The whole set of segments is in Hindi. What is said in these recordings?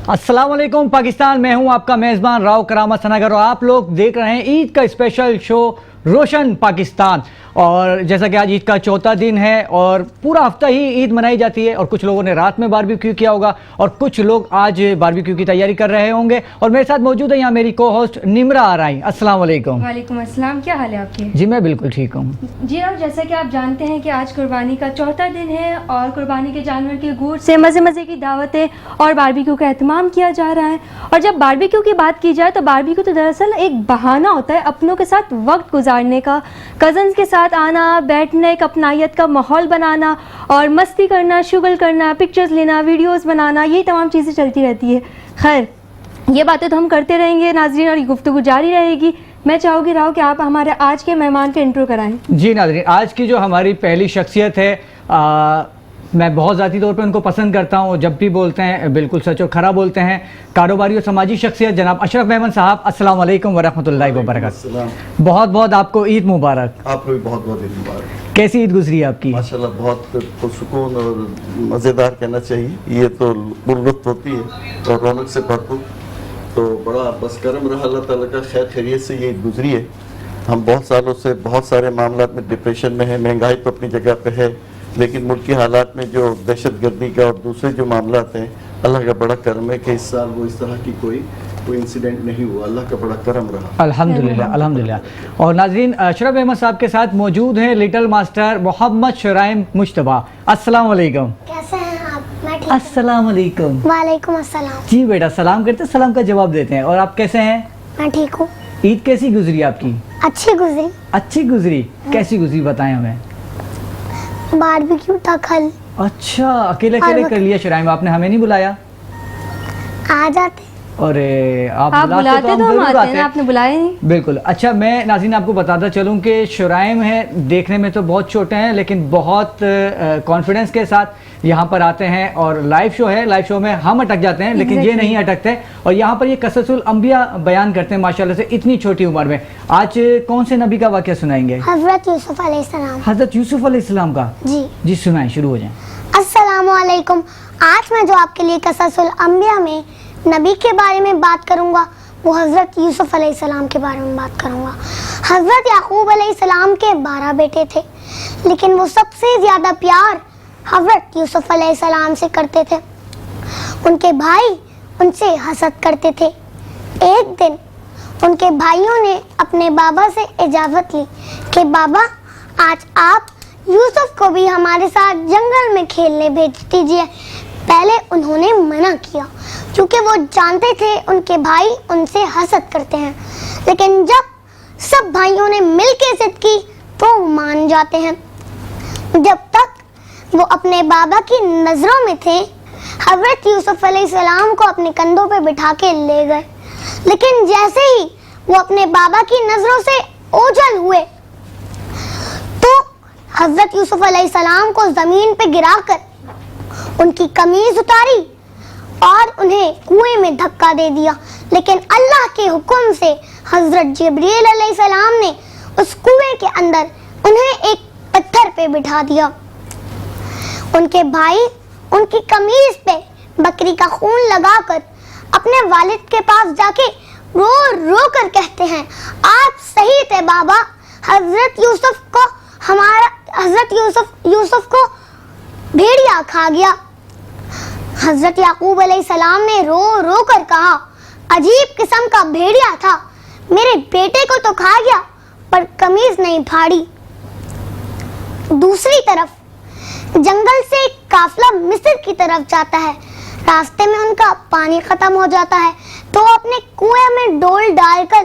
अस्सलाम वालेकुम पाकिस्तान, मैं हूं आपका मेज़बान राव करामत सनागर और आप लोग देख रहे हैं ईद का स्पेशल शो रोशन पाकिस्तान। और जैसा कि आज ईद का चौथा दिन है और पूरा हफ्ता ही ईद मनाई जाती है और कुछ लोगों ने रात में बारबेक्यू किया होगा और कुछ लोग आज बारबेक्यू की तैयारी कर रहे होंगे। और मेरे साथ मौजूद है यहाँ मेरी को होस्ट निम्रा आराई। अस्सलाम वालेकुम। वालेकुम अस्सलाम, क्या हाल है आपके? जी मैं बिल्कुल ठीक हूँ। जी और जैसा कि आप जानते हैं कि आज कुर्बानी का चौथा दिन है और कुर्बानी के जानवर के गोश्त से मज़े मज़े की दावतें और बारबेक्यू का एहतमाम किया जा रहा है। और जब बारबेक्यू की बात की जाए तो बारबेक्यू तो दरअसल एक बहाना होता है अपनों के साथ वक्त गुजारने का, कज़न्स के साथ आना, बैठने, एक अपनायत का माहौल बनाना और मस्ती करना, शुगल करना, पिक्चर्स लेना, वीडियोस बनाना, यही तमाम चीज़ें चलती रहती है। खैर, ये बातें तो हम करते रहेंगे नाज़रीन और ये गुफ्तगू जारी रहेगी। मैं चाहूँगी राव कि आप हमारे आज के मेहमान का इंट्रो कराएं। जी नाज़रीन, आज की जो हमारी पहली शख्सियत है, मैं बहुत ज़ाती तौर पे उनको पसंद करता हूँ। जब भी बोलते हैं बिल्कुल सच और खरा बोलते हैं। कारोबारी और समाजी शख्सियत जनाब अशरफ मेमन साहब, अस्सलाम वालेकुम वरहमतुल्लाहि वबरकातुहू। बहुत बहुत आपको ईद मुबारक। आपको भी बहुत बहुत ईद मुबारक। कैसी ईद गुजरी आपकी? माशाल्लाह बहुत पुरसुकून और मज़ेदार कहना चाहिए। ये तो लुत्फ होती है और रौनक से भरपूर। तो बड़ा बस करम रहा अल्लाह ताला का, खैर खैरियत से ये ईद गुजरी है। हम बहुत सालों से बहुत सारे मामला में डिप्रेशन में है, महंगाई तो अपनी जगह पे है, लेकिन मुल्की हालात में जो दहशत गर्दी का और दूसरे जो मामला हैं, अल्लाह का बड़ा करम है कि इस साल वो इस तरह की कोई इंसिडेंट नहीं हुआ। अल्लाह का बड़ा करम रहा, अल्हम्दुलिल्लाह अल्हम्दुलिल्लाह। और नाज़रीन, अशरफ अहमद साहब के साथ मौजूद हैं लिटिल मास्टर मोहम्मद शुराइम मुश्तबा। अस्सलाम वालेकुम। कैसे हैं आप? मैं ठीक। अस्सलाम वालेकुम। वालेकुम अस्सलाम। जी बेटा, सलाम करते सलाम का जवाब देते हैं। और आप कैसे हैं? मैं ठीक हूँ। ईद कैसी गुजरी आपकी? अच्छी गुजरी। अच्छी गुजरी? कैसी गुजरी बताएं हमें। बारबेक्यू था कल। अच्छा, अकेले अकेले कर लिया शुराइम, आपने हमें नहीं बुलाया? आ जाते। अरे आप बुलाते तो हम जरूर आते हैं ना, आपने बुलाया नहीं। बिल्कुल। अच्छा, मैं नाज़रीन आपको बताता चलूं कि शुराइम है, देखने में तो बहुत छोटे हैं लेकिन बहुत कॉन्फिडेंस के साथ यहाँ पर आते हैं और लाइव शो है, लाइव शो में हम अटक जाते हैं लेकिन ये नहीं अटकते और यहाँ पर ये कससुल अंबिया बयान करते हैं माशाल्लाह से इतनी छोटी उम्र में। आज कौन से नबी का वाक़या सुनाएंगे? हज़रत यूसुफ अलैहिस्सलाम। हज़रत यूसुफ अलैहिस्सलाम का? जी सुनाएं, शुरू हो जाएं। अस्सलामु अलैकुम। आज मैं जो आपके लिए कससुल अंबिया में नबी के बारे में बात करूंगा वो हज़रत यूसुफ अलैहिस्सलाम के बारे में बात करूंगा। हज़रत याकूब अलैहिस्सलाम के 12 बेटे थे, लेकिन वो सबसे ज़्यादा प्यार हज़रत यूसुफ अलैहिस्सलाम से करते थे। उनके भाई उनसे हसद करते थे। एक दिन उनके भाइयों ने अपने बाबा से इजाज़त ली कि बाबा, आज आप यूसुफ को भी हमारे साथ जंगल में खेलने भेज दीजिए। पहले उन्होंने मना किया क्योंकि वो जानते थे उनके भाई उनसे हसद करते हैं, लेकिन जब सब भाइयों ने मिलकर जिद की तो वो मान जाते हैं। जब तक वो अपने बाबा की नज़रों में थे, हज़रत यूसुफ अलैहिस्सलाम को अपने कंधों पे बिठा के ले गए, लेकिन जैसे ही वो अपने बाबा की नज़रों से ओझल हुए तो हज़रत यूसुफ अलैहिस्सलाम को ज़मीन पे गिराकर उनकी कमीज उतारी और उन्हें कुएं में धक्का दे दिया। लेकिन अल्लाह के हुक्म से हज़रत जिब्रील अलैहिस्सलाम ने उस कुएं के अंदर उन्हें एक पत्थर पे बिठा दिया। उनके भाई उनकी कमीज पे बकरी का खून लगाकर अपने वालिद के पास जाके रो रो कर कहते हैं, आप सही थे बाबा, हज़रत यूसुफ को भेड़िया खा गया। हज़रत याकूब अलैहिस्सलाम ने रो रो कर कहा, अजीब किस्म का भेड़िया था, मेरे बेटे को तो खा गया पर कमीज नहीं फाड़ी। दूसरी तरफ जंगल से एक काफिला मिस्र की तरफ जाता है। रास्ते में उनका पानी खत्म हो जाता है तो वो अपने कुएं में डोल डालकर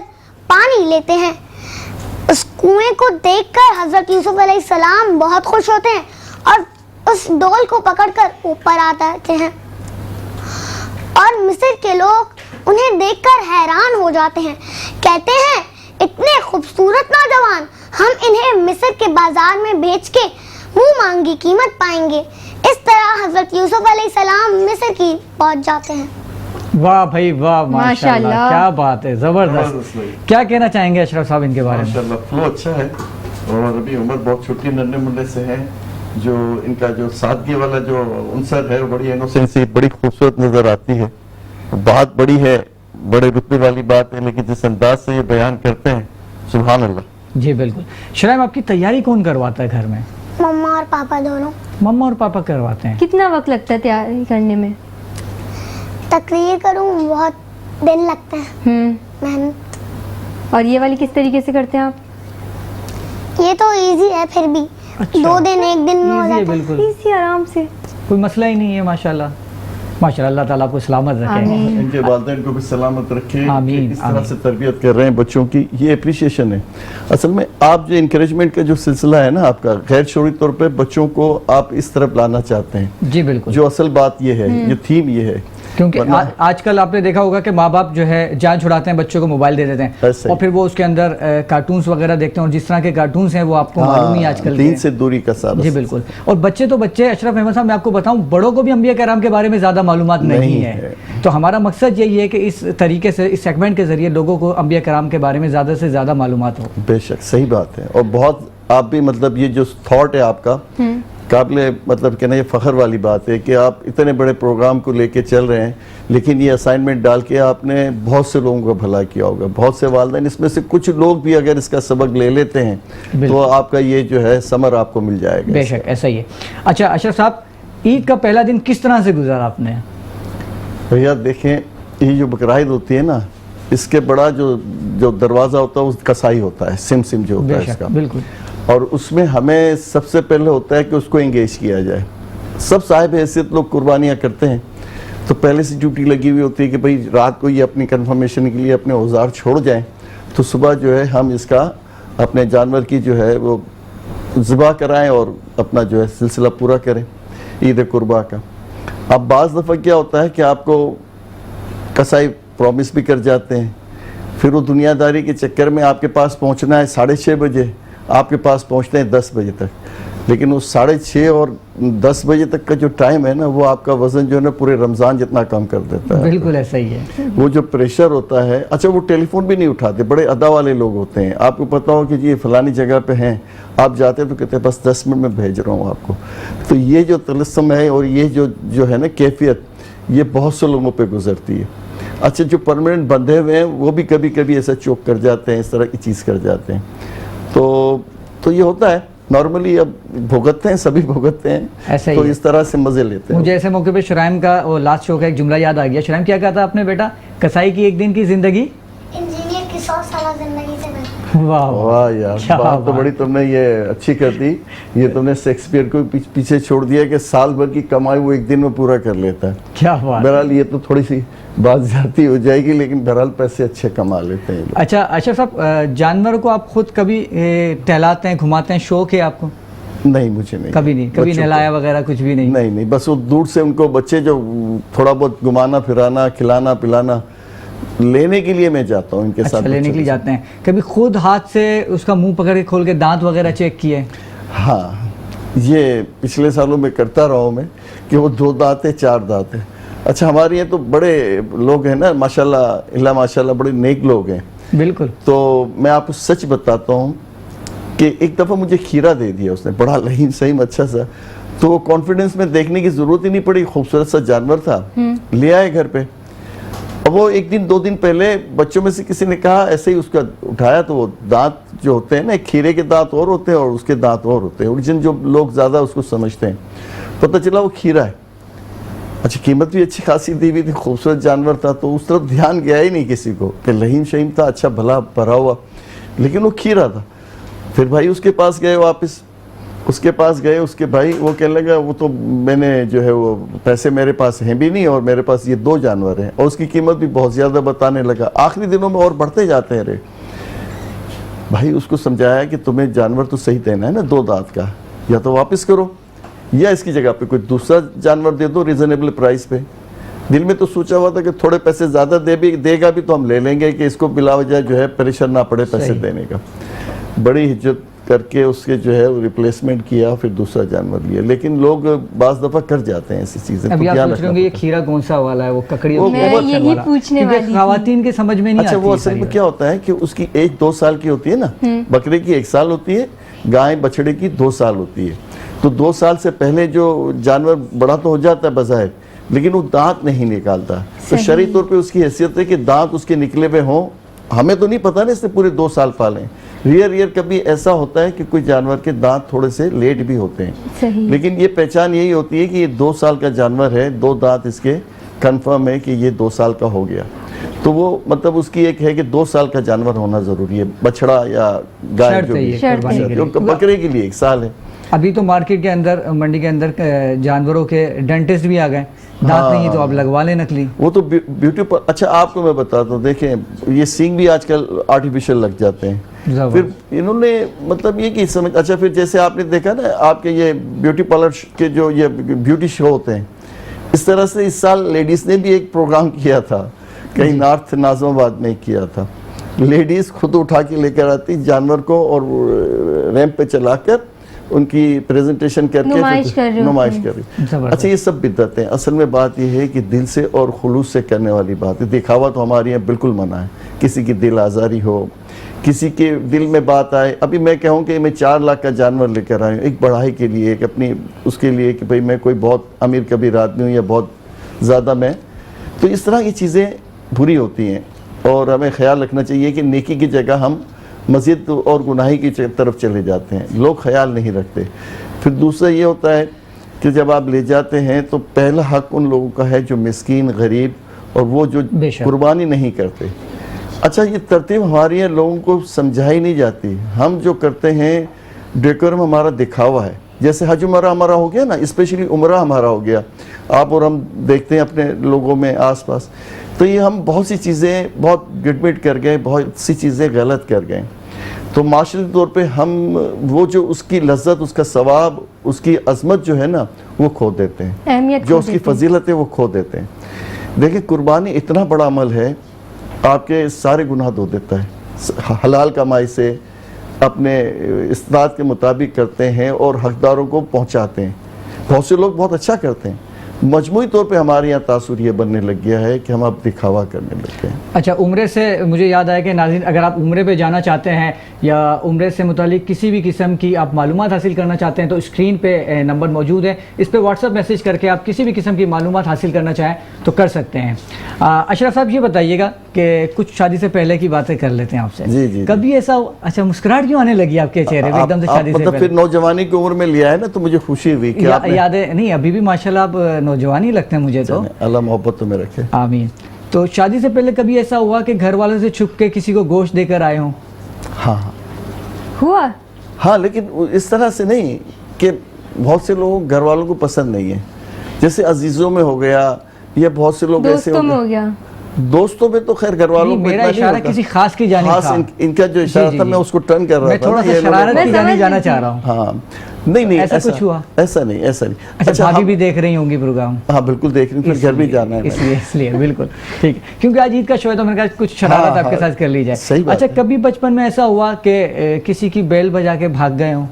पानी लेते हैं। उस कुएं को देखकर हज़रत यूसुफ अलैहिस्सलाम बहुत खुश होते हैं और उस डोल को पकड़कर ऊपर आते हैं और मिस्र के लोग उन्हें देखकर हैरान हो जाते हैं। कहते हैं, इतने खूबसूरत नौजवान, हम इन्हें मिस्र के बाजार में बेच के मुंह मांगी कीमत पाएंगे। इस तरह हज़रत यूसुफ अलैहिस्सलाम मिस्र की पहुंच जाते हैं। वाह भाई वाह, माशाल्लाह, क्या बात है, जबरदस्त। क्या कहना चाहेंगे अशरफ साहब इनके बारे में? माशाल्लाह फ्लो अच्छा है और अभी उम्र बहुत छोटी नन्हे मुन्ने से है। जो इनका जो सादगी वाला जो उनसर है, बड़ी इनोसेंसी बड़ी खूबसूरत नजर आती है बहुत बड़ी है, बड़े रुतबे वाली बात है, लेकिन जिस अंदाज से ये बयान करते हैं, सुभान अल्लाह। जी बिल्कुल। शराइम, आपकी तैयारी कौन करवाता है घर में? मम्मा और पापा दोनों। मम्मा और पापा करवाते हैं। कितना वक्त लगता है तैयारी करने में? तकरीर करूँ बहुत दिन लगते हैं, मेहनत। और ये वाली किस तरीके से करते हैं आप? ये तो इजी है, फिर भी अच्छा। 2 दिन 1 दिन में हो Easy है जाता है। बिल्कुल, इसी आराम से, कोई मसला ही नहीं है। माशाल्लाह माशाल्लाह, अल्लाह ताला आपको सलामत रखे। आमीन। इनके वालिदैन को भी सलामत रखे, आमीन, इस तरह आमीन। से तरबियत कर रहे हैं बच्चों की, ये अप्रिशिएशन है। असल में आप जो इंकरेजमेंट का जो सिलसिला है ना आपका, गैर शौरी तौर पे बच्चों को आप इस तरफ लाना चाहते हैं। जी बिल्कुल। जो असल बात ये है, ये थीम ये है, क्योंकि वरना- आजकल आपने देखा होगा कि माँ बाप जो है जान छुड़ाते हैं, बच्चों को मोबाइल दे देते हैं ऐसे ही। और फिर वो उसके अंदर कार्टून्स वगैरह देखते हैं, और जिस तरह के कार्टून्स हैं वो आपको मालूम ही है आजकल दीन के। से दूरी का सारा। जी बिल्कुल। और बच्चे तो बच्चे, अशरफ अहमद साहब मैं आपको बताऊं, बड़ों को भी अंबिया कराम के बारे में ज़्यादा मालूमात नहीं नहीं है। है। तो हमारा मकसद यही है कि इस तरीके से, इस सेगमेंट के जरिए लोगों को अंबिया कराम के बारे में ज़्यादा से ज़्यादा मालूमात हो। बेशक सही बात है, और बहुत आप भी मतलब ये जो थॉट है आपका काबिले मतलब कहना, ये फ़ख्र वाली बात है कि आप इतने बड़े प्रोग्राम को लेके चल रहे हैं, लेकिन ये असाइनमेंट डाल के आपने बहुत से लोगों का भला किया होगा, बहुत से वालिदैन, इसमें से कुछ लोग भी अगर इसका सबक ले लेते हैं तो बिल्कुल। आपका ये जो है समर आपको मिल जाएगा। बेशक ऐसा ही है। अच्छा अशरफ साहब, ईद का पहला दिन किस तरह से गुजारा आपने? भैया देखें, ये जो बकराईद होती है ना, इसके बड़ा जो दरवाज़ा होता है, उस कसाई होता है, सिम जो होता है बेशक इसका, बिल्कुल। और उसमें हमें सबसे पहले होता है कि उसको एंगेज किया जाए। सब साहिब हैसियत लोग कुर्बानियाँ करते हैं, तो पहले से ड्यूटी लगी हुई होती है कि भाई रात को ये अपनी कंफर्मेशन के लिए अपने औजार छोड़ जाएं, तो सुबह जो है हम इसका अपने जानवर की जो है वो ज़िबा कराएं और अपना जो है सिलसिला पूरा करें ईद कुर्बा का। अब बाज़ दफ़ा क्या होता है कि आपको कसाई प्रॉमिस भी कर जाते हैं, फिर वो दुनियादारी के चक्कर में आपके पास पहुंचना है 6:30 बजे, आपके पास पहुंचते हैं 10 बजे तक, लेकिन उस 6:30 और 10 बजे तक का जो टाइम है ना, वो आपका वज़न जो है ना पूरे रमज़ान जितना कम कर देता है। बिल्कुल ऐसा ही है। वो जो प्रेशर होता है, अच्छा वो टेलीफोन भी नहीं उठाते, बड़े अदा वाले लोग होते हैं, आपको पता हो कि जी फलानी जगह पे हैं, आप जाते हैं तो कहते हैं बस 10 मिनट में भेज रहा हूँ आपको। तो ये जो तलस्सम है और ये जो है ना कैफियत, ये बहुत से लोगों पे गुजरती है। अच्छा जो परमानेंट बंधे हुए हैं वो भी कभी कभी ऐसा चौक कर जाते हैं, इस तरह की चीज़ कर जाते हैं, तो ये होता है नॉर्मली। अब भुगतते हैं, सभी भुगतते हैं, ऐसा ही तो है। इस तरह से मज़े लेते हैं। मुझे ऐसे मौके पे शुराइम का वो लास्ट शो का एक जुमला याद आ गया। शुराइम क्या कहा था आपने बेटा? कसाई की एक दिन की जिंदगी इंजीनियर की 100 साल जिंदगी से बेहतर। वाह वाह यार, क्या बात तो बात। बड़ी तुमने ये अच्छी कर दी। ये तुमने शेक्सपियर को पीछे छोड़ दिया कि साल भर की कमाई वो एक दिन में पूरा कर लेता है। क्या बात। बहरहाल ये तो थोड़ी सी बात ज्यादा हो जाएगी, लेकिन बहरहाल पैसे अच्छे कमा लेते हैं ये लोग। अच्छा अशरफ साहब, जानवर को आप खुद कभी टहलाते हैं, घुमाते हैं, शौक है आपको? नहीं, मुझे नहीं, कभी नहीं, कभी बच्चों को- नहलाया वगैरह कुछ भी नहीं? नहीं, बस वो दूर से उनको बच्चे जो थोड़ा बहुत घुमाना फिराना, खिलाना पिलाना, लेने के लिए मैं जाता हूँ इनके अच्छा, साथ। लेने के बच्चों लिए के साथ। जाते हैं। कभी खुद हाथ से उसका मुंह पकड़ के खोल के दांत वगैरह चेक किए? हाँ, ये पिछले सालों में करता रहा हूँ मैं कि वो 2 दांत है 4 दांत है। अच्छा हमारे यहाँ तो बड़े लोग हैं ना, माशाल्लाह बड़े नेक लोग हैं। बिल्कुल। तो मैं आपको सच बताता हूँ कि एक दफ़ा मुझे खीरा दे दिया उसने, बड़ा लहीन सही अच्छा सा, तो वो कॉन्फिडेंस में देखने की ज़रूरत ही नहीं पड़ी, खूबसूरत सा जानवर था, ले आए घर पे। अब वो 1 दिन 2 दिन पहले बच्चों में से किसी ने कहा, ऐसे ही उसका उठाया तो वो दांत जो होते हैं ना, खीरे के दांत और होते हैं और उसके दांत और होते हैं, ओरिजिन जो लोग ज़्यादा उसको समझते हैं, पता चला वो खीरा है। अच्छा कीमत भी अच्छी खासी दी हुई थी, खूबसूरत जानवर था, तो उस तरफ ध्यान गया ही नहीं किसी को कि लहीम शहीम था, अच्छा भला भरा हुआ, लेकिन वो खीरा था। फिर भाई उसके पास गए वापस, उसके पास गए, उसके भाई वो कहने लगा वो तो मैंने जो है वो पैसे मेरे पास हैं भी नहीं और मेरे पास ये 2 जानवर हैं, और उसकी कीमत भी बहुत ज़्यादा बताने लगा। आखिरी दिनों में और बढ़ते जाते हैं रेट। भाई उसको समझाया कि तुम्हें जानवर तो सही देना है ना, 2 दांत का, या तो वापस करो या इसकी जगह पे कोई दूसरा जानवर दे दो रिजनेबल प्राइस पे। दिल में तो सोचा हुआ था कि थोड़े पैसे ज़्यादा देगा भी तो हम ले लेंगे, कि इसको बिला वजह जो है परेशान ना पड़े पैसे सही। देने का। बड़ी हिज्जत करके उसके जो है रिप्लेसमेंट किया, फिर दूसरा जानवर लिया। लेकिन लोग बाज़ दफ़ा कर जाते हैं ऐसी चीज़ें। अभी तो आप ध्यान सोच रहे रखना होंगे ये पड़ता है। खीरा कौन सा वाला है, वो ककड़ी वो मैं बहुत यही पूछने वाली थी। खवातीन के समझ में नहीं अच्छा आती वो ये असल सारी में क्या होता है कि उसकी एज 2 साल की होती है ना, बकरे की 1 साल होती है, गाय बछड़े की 2 साल होती है। तो 2 साल से पहले जो जानवर बड़ा तो हो जाता है बज़ाहिर, लेकिन वो दांत नहीं निकालता। तो सही। शरई तौर पे उसकी हैसियत है कि दांत उसके निकले हुए हों। हमें तो नहीं पता ना, इसने पूरे 2 साल पाले। रियर कभी ऐसा होता है कि कोई जानवर के दांत थोड़े से लेट भी होते हैं, सही। लेकिन ये पहचान यही होती है कि ये 2 साल का जानवर है, 2 दांत इसके कंफर्म है कि ये 2 साल का हो गया। तो वो मतलब उसकी एक है कि 2 साल का जानवर होना जरूरी है, बछड़ा या गाय शर्त जो है भी ये शर्त कुर्बानी है। के लिए। जो बकरे के लिए 1 साल है। अभी तो मार्केट के अंदर, मंडी के अंदर जानवरों के डेंटिस्ट भी आ गए, दांत नहीं है तो आप लगवा ले नकली। वो तो ब्यूटी पर। अच्छा आपको मैं बताता हूँ, देखें ये सींग भी आजकल आर्टिफिशियल लग जाते हैं। फिर इन्होंने मतलब ये कि समझ, अच्छा फिर जैसे आपने देखा ना आपके ये ब्यूटी पार्लर के जो ये ब्यूटी शो होते हैं, इस तरह से इस साल लेडीज ने भी एक प्रोग्राम किया था, कहीं नॉर्थ नाज़िमाबाद में किया था। लेडीज खुद उठा के लेकर आती जानवर को और रैंप पे चलाकर उनकी प्रेजेंटेशन करके नुमाइश कर रही नुमाइश होती कर रही। जबरदस्त। अच्छा ये सब बिद्दतें, असल में बात ये है कि दिल से और खुलूस से करने वाली बात है। दिखावा तो हमारे यहाँ बिल्कुल मना है। किसी की दिल आज़ारी हो, किसी के दिल में बात आए। अभी मैं कहूँ कि मैं 4 लाख का जानवर लेकर आया हूँ एक बढ़ाई के लिए, एक अपनी उसके लिए कि भाई मैं कोई बहुत अमीर कबीर आदमी हूँ या बहुत ज़्यादा मैं, तो इस तरह की चीज़ें बुरी होती हैं। और हमें ख्याल रखना चाहिए कि नेकी की जगह हम मस्जिद और गुनाही की तरफ चले जाते हैं, लोग ख्याल नहीं रखते। फिर दूसरा ये होता है कि जब आप ले जाते हैं तो पहला हक उन लोगों का है जो मिस्कीन, गरीब और वो जो बेशक। कुर्बानी नहीं करते। अच्छा ये तरतीब हमारे यहाँ लोगों को समझाई नहीं जाती। हम जो करते हैं डेकोरम हमारा दिखावा है। जैसे हज उमरा हमारा हो गया ना, स्पेशली उमरा हमारा हो गया, आप और हम देखते हैं अपने लोगों में आसपास, तो ये हम बहुत सी चीज़ें बहुत गिटमिट कर गए, बहुत सी चीज़ें गलत कर गए। तो माशरे तौर पे हम वो जो उसकी लज्जत, उसका सवाब, उसकी अजमत जो है ना वो खो देते हैं, अहमियत जो खो उसकी देते हैं। फजीलत है वो खो देते हैं। देखिए कुर्बानी इतना बड़ा अमल है, आपके सारे गुनाह धो देता है। हलाल कमाई से अपने इस्तात के मुताबिक करते हैं और हकदारों को पहुंचाते हैं। बहुत से लोग बहुत अच्छा करते हैं। मजमूई तौर पे हमारे यहाँ तासुर ये बनने लग गया है कि हम अब दिखावा करने लग गए हैं। अच्छा, उम्रे से मुझे याद आया कि नाज़रीन, अगर आप उम्रे पे जाना चाहते हैं या उम्रे से मुतालिक किसी भी किस्म की आप मालूमात हासिल करना चाहते हैं तो स्क्रीन पे नंबर मौजूद है, इस पे व्हाट्सअप मैसेज करके आप किसी भी किस्म की मालूमात हासिल करना चाहें तो कर सकते हैं। अशरफ साहब ये बताइएगा कि कुछ शादी से पहले की बातें कर लेते हैं आपसे। जी, जी, कभी ऐसा, अच्छा मुस्कुराहट क्यों आने लगी आपके चेहरे पे एकदम से शादी से मतलब पहले? फिर नौजवानी की उम्र में लिया है ना, तो मुझे खुशी हुई कि आपने याद है नहीं, अभी भी माशाल्लाह आप नौजवान ही लगते हैं मुझे तो। अल्लाह मोहब्बत तुम्हें रखे। आमीन। तो शादी से पहले कभी ऐसा हुआ कि घर वालों से छुप के किसी को गोश्त देकर आए हों? हाँ हाँ हुआ। हाँ, लेकिन इस तरह से नहीं कि बहुत से लोगों घर वालों को पसंद नहीं है। जैसे अजीज़ों में हो गया या बहुत से लोग ऐसे दोस्तों में हो गया। दोस्तों में तो खैर घर वालों को मेरा इतना नहीं इशारा होता। किसी खास की जानिब खास था। इनका जो इशारा जी, था जी, मैं जी। उसको टर्न कर रहा मैं था थोड़ा ना, सा ये लोग- शरारत मैं की समझ जानिब जाना रही चाह थी। रहा हूँ। हाँ नहीं ऐसा कुछ हुआ? ऐसा नहीं ऐसा नहीं। अच्छा, भाभी हम- भी देख रही होंगी प्रोग्राम? हाँ बिल्कुल देख रही हूँ, फिर घर भी जाना है मैंने। इसलिए बिल्कुल ठीक है, क्योंकि आज ईद का शो है तो मैंने कहा कुछ शरारत हाँ, आपके हाँ, साथ कर ली जाए। सही बात अच्छा, है। कभी बचपन में ऐसा हुआ कि किसी की बेल बजा के भाग गए हो?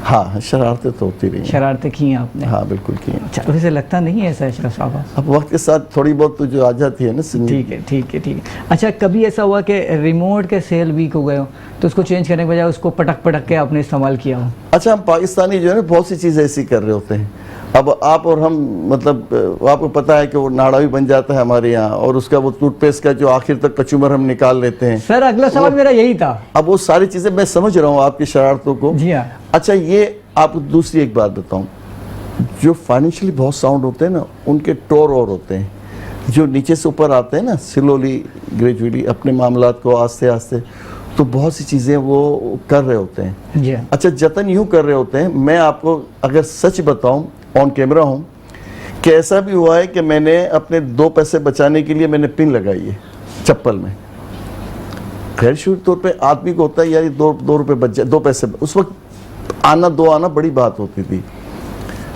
हाँ शरारतें तो होती रही हैं। शरारतें की हैं आपने? हाँ बिल्कुल की हैं। अच्छा, वैसे लगता नहीं है ऐसा अशरफ साहब। अब वक्त के साथ थोड़ी बहुत तो जो आ जाती है ना सुनने ठीक है ठीक है ठीक है। अच्छा, कभी ऐसा हुआ कि रिमोट के सेल वीक हो गए हो तो उसको चेंज करने के बजाय उसको पटक पटक के आपने इस्तेमाल किया हो? अच्छा हम पाकिस्तानी जो है ना बहुत सी चीज़ें ऐसी कर रहे होते हैं। अब आप और हम मतलब आपको पता है कि वो नाड़ा भी बन जाता है हमारे यहाँ, और उसका वो टूथपेस्ट का जो आखिर तक कचूमर हम निकाल लेते हैं। सर अगला सवाल मेरा यही था। अब वो सारी चीज़ें मैं समझ रहा हूँ आपकी शरारतों को। जी हाँ। अच्छा ये आपको दूसरी एक बात बताऊँ, जो फाइनेंशियली बहुत साउंड होते हैं ना उनके टोर और होते हैं, जो नीचे से ऊपर आते हैं ना स्लोली ग्रेजुअली अपने मामलात को आस्ते आस्ते, तो बहुत सी चीज़ें वो कर रहे होते हैं। जी हाँ। अच्छा जतन यूँ कर रहे होते हैं, मैं आपको अगर सच बताऊं ऑन कैमरा हूं कि ऐसा भी हुआ है कि मैंने अपने 2 पैसे बचाने के लिए मैंने पिन लगाई है चप्पल में। गैर शुरू तौर पे आदमी को होता है यार 2 रुपये बच जाए, 2 पैसे, उस वक्त आना 2 आना बड़ी बात होती थी।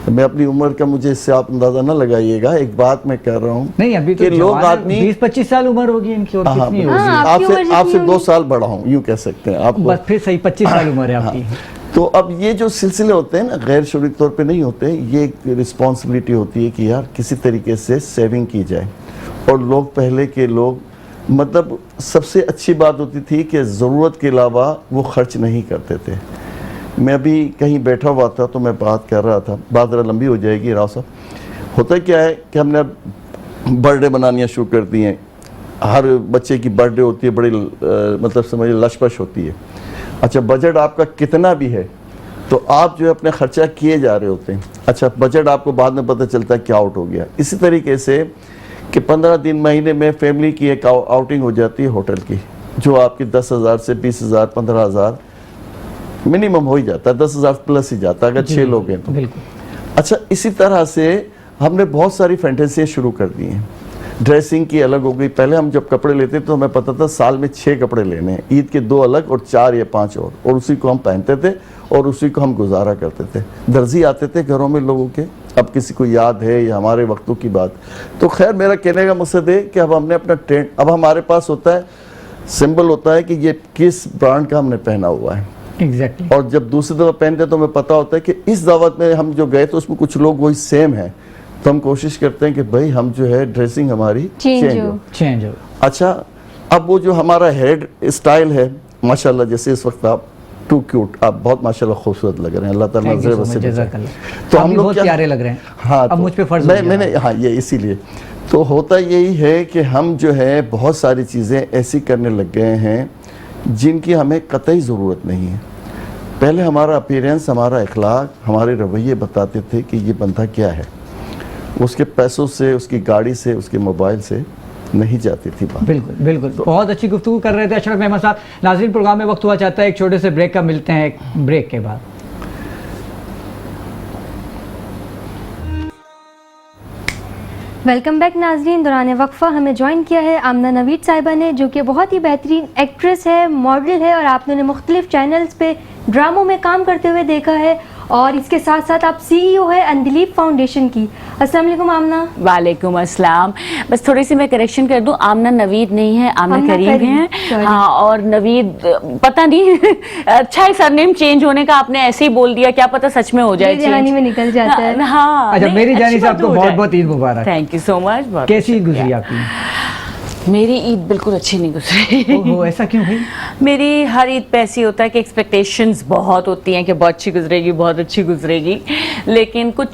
मैं अपनी उम्र का, मुझे इससे आप अंदाजा ना लगाइएगा, एक बात मैं कह रहा हूँ नहीं, अभी तो कि लोग जवान है, आदमी 20-25 साल उम्र होगी इनकी, और हाँ, कितनी बिल्कुल। होगी? हाँ, आपकी उम्र जितनी आपसे होगी। 2 साल बड़ा हूँ यूँ कह सकते हैं आपको। बस फिर सही 25 साल उम्र है आपकी। तो अब ये जो सिलसिले होते हैं ना गैर शरीर तौर पे नहीं होते, ये एक रिस्पॉन्सिबिलिटी होती है कि यार किसी तरीके से सेविंग की जाए। और लोग पहले के लोग मतलब सबसे अच्छी बात होती थी कि ज़रूरत के अलावा वो खर्च नहीं करते थे। मैं अभी कहीं बैठा हुआ था तो मैं बात कर रहा था, बात ज़रा लंबी हो जाएगी राव साहब। होता क्या है कि हमने अब बर्थडे बनानियाँ शुरू कर दी हैं। हर बच्चे की बर्थडे होती है, बड़ी मतलब समझिए लशपश होती है। अच्छा, बजट आपका कितना भी है तो आप जो है अपने खर्चा किए जा रहे होते हैं। अच्छा, बजट आपको बाद में पता चलता है क्या आउट हो गया। इसी तरीके से कि 15 दिन महीने में फैमिली की एक आउटिंग हो जाती है होटल की, जो आपकी 10,000 से 20,000 15,000 मिनिमम हो ही जाता है, 10,000 प्लस ही जाता है अगर 6 लोग हैं तो। अच्छा, इसी तरह से हमने बहुत सारी फैंटेसियाँ शुरू कर दी हैं। ड्रेसिंग की अलग हो गई। पहले हम जब कपड़े लेते तो हमें पता था साल में 6 कपड़े लेने हैं, ईद के 2 अलग और 4 या 5 और उसी को हम पहनते थे और उसी को हम गुजारा करते थे। दर्जी आते थे घरों में लोगों के, अब किसी को याद है या हमारे वक्तों की बात। तो खैर, मेरा कहने का मकसद है कि अब हमने अपना ट्रेंड, अब हमारे पास होता है सिंबल होता है कि ये किस ब्रांड का हमने पहना हुआ है। एग्जैक्टली। और जब दूसरी दफ़ा पहनते तो हमें पता होता है कि इस दावत में हम जो गए तो उसमें कुछ लोग वही सेम है, तो हम कोशिश करते हैं कि भाई हम जो है ड्रेसिंग हमारी चेंज हो। अच्छा, अब वो जो हमारा हेड स्टाइल है माशाल्लाह, जैसे इस वक्त आप टू क्यूट, आप बहुत माशाल्लाह खूबसूरत लग रहे हैं, अल्लाह ताला नजर बसे। तो हम लोग क्या प्यारे लग रहे हैं। हाँ, अब मुझ पे फर्ज मैंने हाँ, ये इसीलिए तो होता यही है कि हम जो है बहुत सारी चीज़ें ऐसी करने लग गए हैं जिनकी हमें कतई ज़रूरत नहीं है। पहले हमारा अपीयरेंस, हमारा अखलाक, हमारे रवैये बताते थे कि ये बंदा क्या है। उसके पैसों से, उसकी गाड़ी से, उसके मोबाइल से नहीं जाती थी बात। बिल्कुल बिल्कुल। तो बहुत अच्छी गुफ्तगू कर रहे थे अशरफ मेहमान साहब। नाज़रीन, प्रोग्राम में वक्त हुआ चाहता है एक छोटे से ब्रेक का, मिलते हैं एक ब्रेक के बाद। वेलकम बैक नाजरीन। दौरान वक्फा हमें ज्वाइन किया है आमना नवीद साहिबा ने, जो कि बहुत ही बेहतरीन एक्ट्रेस है, मॉडल है और आपने उन्हें मुख्तलिफ चैनल्स पे ड्रामों में काम करते हुए देखा है और इसके साथ साथ आप CEO है अंदिलीप फाउंडेशन की। अस्सलाम वालेकुम आमना। वालेकुम अस्सलाम। बस थोड़ी सी मैं करेक्शन कर दूं, आमना नवीद नहीं है, आमना करीम है। हाँ, और नवीद पता नहीं अच्छा है, सरनेम चेंज होने का आपने ऐसे ही बोल दिया, क्या पता सच में हो जाए, में निकल जाता है। हाँ, अच्छा, मेरी जानी से आपको बहुत बहुत ईद मुबारक। Thank you so much. कैसी ईद गुजरी आपकी? मेरी ईद बिल्कुल अच्छी नहीं गुजरी। ओहो, ऐसा क्यों भाई? मेरी हर ईद पे ऐसी होता है कि एक्सपेक्टेशंस बहुत होती हैं कि बहुत अच्छी गुजरेगी, बहुत अच्छी गुजरेगी, लेकिन कुछ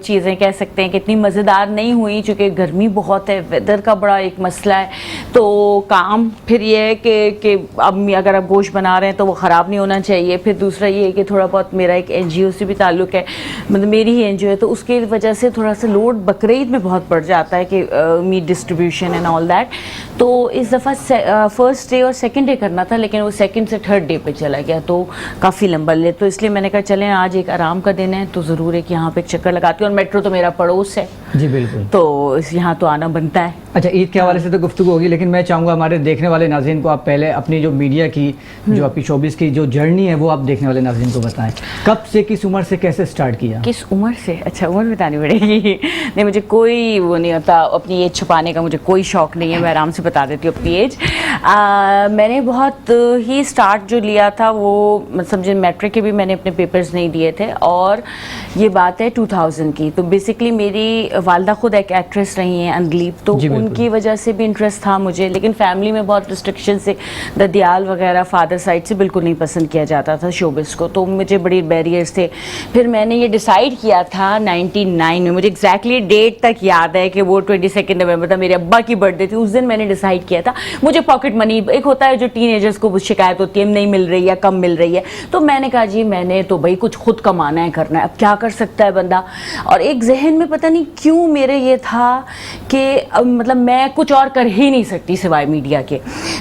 चीज़ें कह सकते हैं कि इतनी मज़ेदार नहीं हुई, चूँकि गर्मी बहुत है, वेदर का बड़ा एक मसला है। तो काम फिर ये है कि अब अगर आप गोश्त बना रहे हैं तो वो ख़राब नहीं होना चाहिए। फिर दूसरा ये है कि थोड़ा बहुत मेरा एक NGO से भी ताल्लुक़ है, मतलब मेरी ही NGO है, तो उसकी वजह से थोड़ा सा लोड बकरीद में बहुत बढ़ जाता है कि meat distribution and all that. तो इस दफ़ा फर्स्ट डे और सेकंड डे करना था, लेकिन वो सेकंड से थर्ड डे पे चला गया, तो काफ़ी लंबा ले, तो इसलिए मैंने कहा चलें आज एक आराम का दिन है तो ज़रूर है कि यहाँ पे एक चक्कर लगाती हूँ। और मेट्रो तो मेरा पड़ोस है जी, बिल्कुल, तो यहाँ तो आना बनता है। अच्छा, ईद के हवाले से तो गुफ्तगू होगी, लेकिन मैं चाहूँगा हमारे देखने वाले नाज़रीन को आप पहले अपनी जो मीडिया की, जो आपकी शोबिस की जो जर्नी है वो आप देखने वाले नाज़रीन को बताएं। कब से, किस उम्र से, कैसे स्टार्ट किया? किस उम्र से? अच्छा, उम्र बतानी पड़ेगी। नहीं, मुझे कोई वो नहीं होता, अपनी एज छुपाने का मुझे कोई शौक़ नहीं है, मैं आराम से बता देती हूँ अपनी एज। मैंने बहुत ही स्टार्ट जो लिया था वो मतलब जो मैट्रिक के भी मैंने अपने पेपर्स नहीं दिए थे, और ये बात है 2000 की। तो बेसिकली मेरी वालदा खुद एक एक्ट्रेस रही हैं अंदिलीप, तो उनकी वजह से भी इंटरेस्ट था मुझे, लेकिन फैमिली में बहुत रिस्ट्रिक्शन से ददियाल वगैरह फादर साइड से बिल्कुल नहीं पसंद किया जाता था शोबिस को, तो मुझे बड़ी बैरियर्स थे। फिर मैंने ये डिसाइड किया था 99 में, मुझे एग्जैक्टली डेट तक याद है कि वो 22 नवंबर था, मेरे अब्बा की बर्थडे थी, उस दिन मैंने डिसाइड किया था। मुझे पॉकेट मनी, एक होता है जो टीनेजर्स को शिकायत होती है नहीं मिल रही है, कम मिल रही है, तो मैंने कहा जी मैंने तो भाई कुछ खुद कमाना है, करना है, अब क्या कर सकता है बंदा। और एक जहन में पता नहीं क्यों मेरे ये था कि मतलब मैं कुछ और कर ही नहीं सकती सिवाय मीडिया के,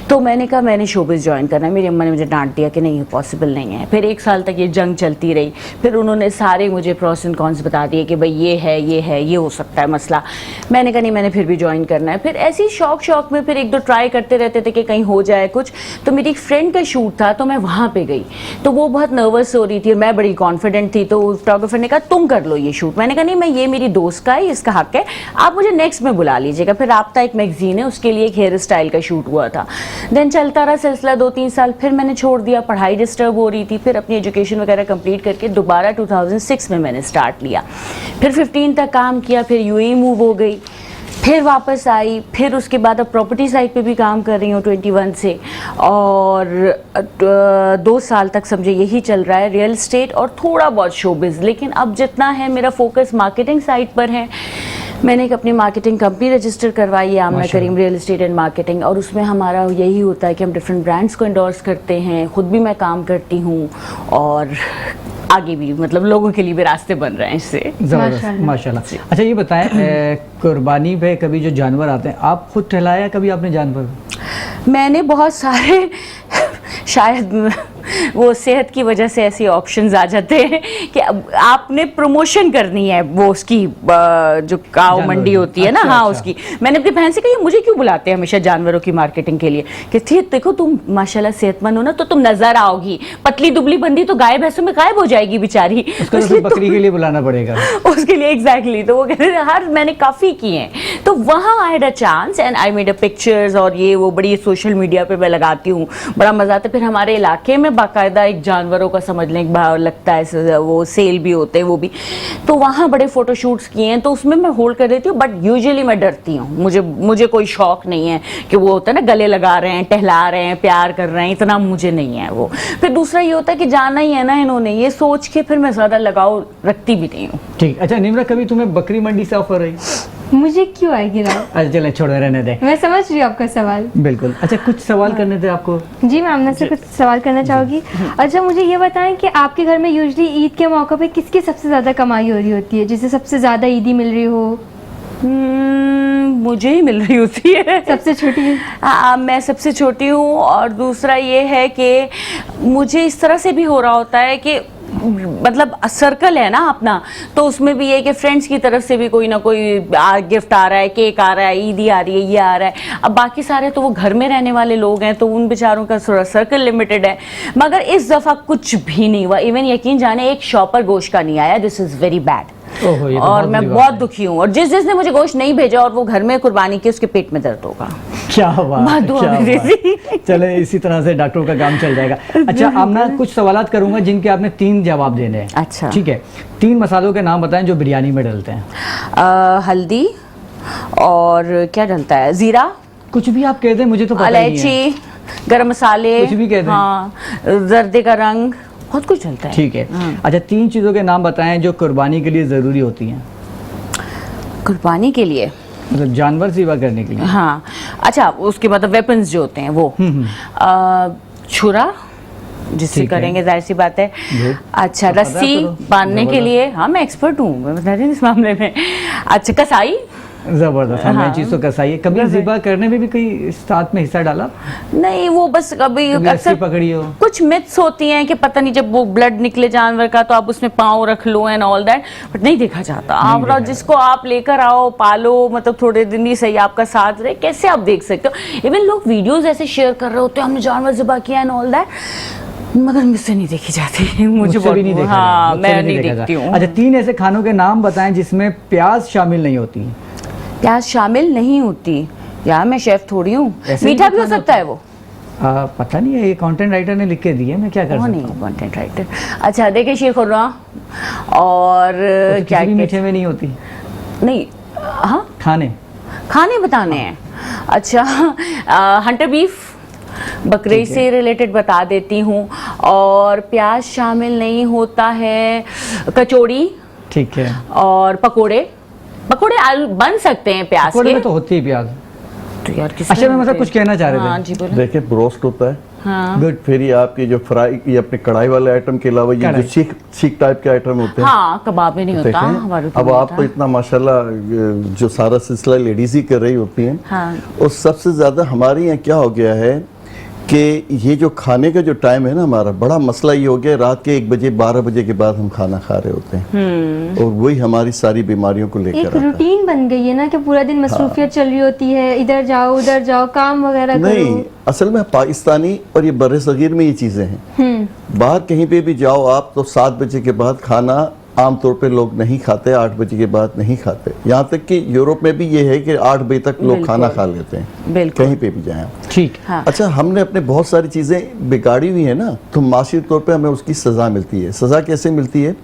तो मैंने कहा मैंने शोबिस ज्वाइन करना है। मेरी अम्मा ने मुझे डांट दिया कि नहीं, पॉसिबल नहीं है। फिर 1 साल तक ये जंग चलती रही, फिर उन्होंने सारे मुझे प्रोस एंड कॉन्स बता दिए कि भाई ये है, ये है, ये हो सकता है मसला। मैंने कहा नहीं, मैंने फिर भी ज्वाइन करना है। फिर ऐसे ही शौक में फिर 1-2 ट्राई करते रहते थे कि कहीं हो जाए कुछ। तो मेरी एक फ्रेंड का शूट था, तो मैं वहाँ पे गई, तो वो बहुत नर्वस हो रही थी और मैं बड़ी कॉन्फिडेंट थी, तो फोटोग्राफर ने कहा तुम कर लो ये शूट। मैंने कहा नहीं, मैं, ये मेरी दोस्त का है, इसका हक है, आप मुझे नेक्स्ट में बुला लीजिएगा। फिर राब्ता एक मैगजीन है, उसके लिए एक हेयर स्टाइल का शूट हुआ था। देन चलता रहा सिलसिला 2-3 साल, फिर मैंने छोड़ दिया, पढ़ाई डिस्टर्ब हो रही थी। फिर अपनी एजुकेशन वगैरह कंप्लीट करके दोबारा 2006 में मैंने स्टार्ट लिया, फिर 15 तक काम किया, फिर UAE मूव हो गई, फिर वापस आई, फिर उसके बाद अब प्रॉपर्टी साइड पे भी काम कर रही हूँ 21 से, और 2 साल तक समझे यही चल रहा है, रियल एस्टेट और थोड़ा बहुत शोबिज़। लेकिन अब जितना है मेरा फोकस मार्केटिंग साइड पर है। मैंने एक अपनी मार्केटिंग कंपनी रजिस्टर करवाई है, आमना करीम रियल एस्टेट एंड मार्केटिंग, और उसमें हमारा यही होता है कि हम डिफरेंट ब्रांड्स को एंडोर्स करते हैं, खुद भी मैं काम करती हूँ, और आगे भी मतलब लोगों के लिए भी रास्ते बन रहे हैं इससे। जबरदस्त, माशाल्लाह। अच्छा ये बताएं, कुर्बानी पे कभी जो जानवर आते हैं, आप खुद टहलाया कभी आपने जानवर? मैंने बहुत सारे शायद वो सेहत की वजह से ऐसे ऑप्शंस आ जाते हैं कि अब आपने प्रमोशन करनी है वो उसकी जो काव मंडी होती है ना, अच्छा, हाँ अच्छा। उसकी। मैंने अपनी बहन से कही मुझे क्यों बुलाते हैं हमेशा जानवरों की मार्केटिंग के लिए, कि ठीक देखो तुम माशाल्लाह सेहतमंद हो ना, तो तुम नजर आओगी, पतली दुबली बंदी तो गाय भैंसों में गायब हो जाएगी बेचारी, उसको तो फिर बकरी के लिए बुलाना पड़ेगा। उसके लिए एग्जैक्टली। तो वो कहते हैं हर मैंने काफ़ी किए हैं, तो वहाँ I had a chance and I made a pictures, और ये वो बड़ी सोशल मीडिया पे मैं लगाती हूँ, बड़ा मज़ा आता है। फिर हमारे इलाके में बाकायदा एक जानवरों का समझ लें भाव लगता है, वो सेल भी होते हैं वो भी, तो वहाँ बड़े फोटोशूट्स किए हैं, तो उसमें मैं होल्ड कर देती हूँ। बट यूजुअली मैं डरती हूँ, मुझे कोई शौक नहीं है कि वो होता है ना गले लगा रहे हैं, टहला रहे हैं, प्यार कर रहे हैं, इतना मुझे नहीं है वो। फिर दूसरा ये होता है कि जाना ही है ना इन्होंने, ये सोच के फिर मैं ज़्यादा लगाव रखती भी नहीं हूँ। ठीक। अच्छा निम्रा, कभी तुम्हें बकरी मंडी से ऑफर आई? मुझे क्यों आएगी राव? अच्छा चलें, छोड़ो, रहने दें। मैं समझ रही हूँ आपका सवाल। बिल्कुल। अच्छा कुछ सवाल करने थे आपको? जी मैं आमना से कुछ सवाल करना चाहूँगी। अच्छा मुझे ये बताएं कि आपके घर में यूजुअली ईद के मौके पे किसकी सबसे ज़्यादा कमाई हो रही होती है, जिसे सबसे ज़्यादा ईदी मिल रही हो? मुझे ही मिल रही होती है। सबसे छोटी है? हाँ मैं सबसे छोटी हूँ, और दूसरा ये है कि मुझे इस तरह से भी हो रहा होता है कि मतलब सर्कल है ना अपना, तो उसमें भी ये कि फ्रेंड्स की तरफ से भी कोई ना कोई गिफ्ट आ रहा है, केक आ रहा है, ईदी आ रही है, ये आ रहा है। अब बाकी सारे तो वो घर में रहने वाले लोग हैं, तो उन बेचारों का थोड़ा सर्कल लिमिटेड है। मगर इस दफ़ा कुछ भी नहीं हुआ, इवन यकीन जाने एक शॉपर गोश्त का नहीं आया। दिस इज़ वेरी बैड, ओहो, ये तो और बहुत मैं बुरी बहुत बात है। दुखी हूँ। और जिसने मुझे गोश्त नहीं भेजा और वो घर में कुर्बानी की, उसके पेट में दर्द होगा। क्या बात है, दुआ क्या में बात है। चले इसी तरह से डॉक्टरों का काम चल जाएगा। अच्छा आमना, कुछ सवालात करूंगा जिनके आपने 3 जवाब देने हैं। अच्छा। ठीक है। 3 मसालों के नाम बताएं जो बिरयानी में डलते हैं। हल्दी, और क्या डलता है, जीरा, कुछ भी आप कह दें, मुझे तो पता नहीं है। इलायची, गरम मसाले, कुछ भी कह दें। हाँ, जर्दे का रंग, बहुत कुछ डलता है। ठीक है। अच्छा 3 चीज़ों के नाम बताएं जो कुर्बानी के लिए ज़रूरी होती हैं, कुर्बानी के लिए, मतलब जानवर सेवा करने के लिए। हाँ। अच्छा उसके बाद वेपन्स जो होते हैं वो, छुरा जिससे ठीक है। करेंगे, जाहिर सी बात है। Good। अच्छा तो पता है रस्सी आपको तो? बांधने के जबरदस्त। लिए, हाँ मैं एक्सपर्ट हूँ, मैं बता रही हूँ इस मामले में। अच्छा कसाई, जबरदस्त। हाँ, हाँ। चीज़ तो कसाई है। कभी ज़िबा करने में भी कोई साथ में हिस्सा डाला? नहीं वो बस कभी कभी रस्सी अक्सर पकड़ी हो? कुछ मिथ्स होती हैं कि पता नहीं जब वो ब्लड निकले जानवर का तो आप उसमें पाँव रख लो एंड ऑल दैट, बट नहीं देखा जाता। आप देखा जिसको आप लेकर आओ, पालो, मतलब थोड़े दिन ही सही आपका साथ रहे, कैसे आप देख सकते हो। इवन लोग वीडियोस ऐसे शेयर कर रहे होते हैं हमने जानवर ज़िबा किया एंड ऑल दैट, मगर मुझसे नहीं देखी जाती। मुझे मुझसे भी नहीं देखा हाँ जाता, मुझसे मैं भी नहीं देखा देखती जाता। हूँ। अच्छा 3 ऐसे खानों के नाम बताएं जिसमें प्याज शामिल नहीं होती। प्याज शामिल नहीं होती यार, मैं शेफ थोड़ी हूँ। ऐसे मीठा ही भी हो खाना सकता है वो, पता नहीं है, ये कंटेंट राइटर ने लिख के दिए, मैं क्या कर वो सकता नहीं हूँ। Content writer. अच्छा देखिए शीर खुर्रा, और तो क्या किसी भी मीठे में नहीं होती नहीं, हाँ खाने बताने हैं। अच्छा हंटर बीफ, बकरे ठीक है। से रिलेटेड बता देती हूँ, और प्याज शामिल नहीं होता है। कचौड़ी ठीक है। और पकोड़े बन सकते हैं प्याज पकोड़े के, में तो होती है प्याज। तो यार किस अच्छा मैं मतलब कुछ कहना चाह रहे थे। हाँ जी बोलो। देखिए ब्रोस्ट होता है, हाँ गुड। फिर ये आपकी जो फ्राई, ये अपने कढ़ाई वाले आइटम के अलावा ये कढ़ाई। जो सीख टाइप के आइटम होते हैं। हाँ कबाब में नहीं होता, देखें, हमारे अब आप तो इतना माशाल्लाह जो सारा सिलसिला लेडीज ही कर रही होती हैं। हाँ और सबसे ज्यादा हमारे यहाँ क्या हो गया है कि ये जो खाने का जो टाइम है ना, हमारा बड़ा मसला ये हो गया, रात के 1 बजे 12 बजे के बाद हम खाना खा रहे होते हैं, और वही हमारी सारी बीमारियों को एक लेकर आता है। रूटीन बन गई है ना कि पूरा दिन मसरूफियत चल रही होती है, इधर जाओ उधर जाओ, काम वगैरह नहीं, करो। असल में पाकिस्तानी और ये बर्रे सगीर में ये चीजें हैं। बाहर कहीं पे भी जाओ आप तो 7 बजे के बाद खाना आमतौर पे लोग नहीं खाते, 8 बजे के बाद नहीं खाते। यहाँ तक कि यूरोप में भी ये है कि 8 बजे तक लोग खाना खा लेते हैं, बिल्कुल। कहीं पे भी जाएं। ठीक। हाँ। अच्छा हमने अपने बहुत सारी चीज़ें बिगाड़ी हुई है ना, तो माशी तौर पे हमें उसकी सज़ा मिलती है। सज़ा कैसे मिलती है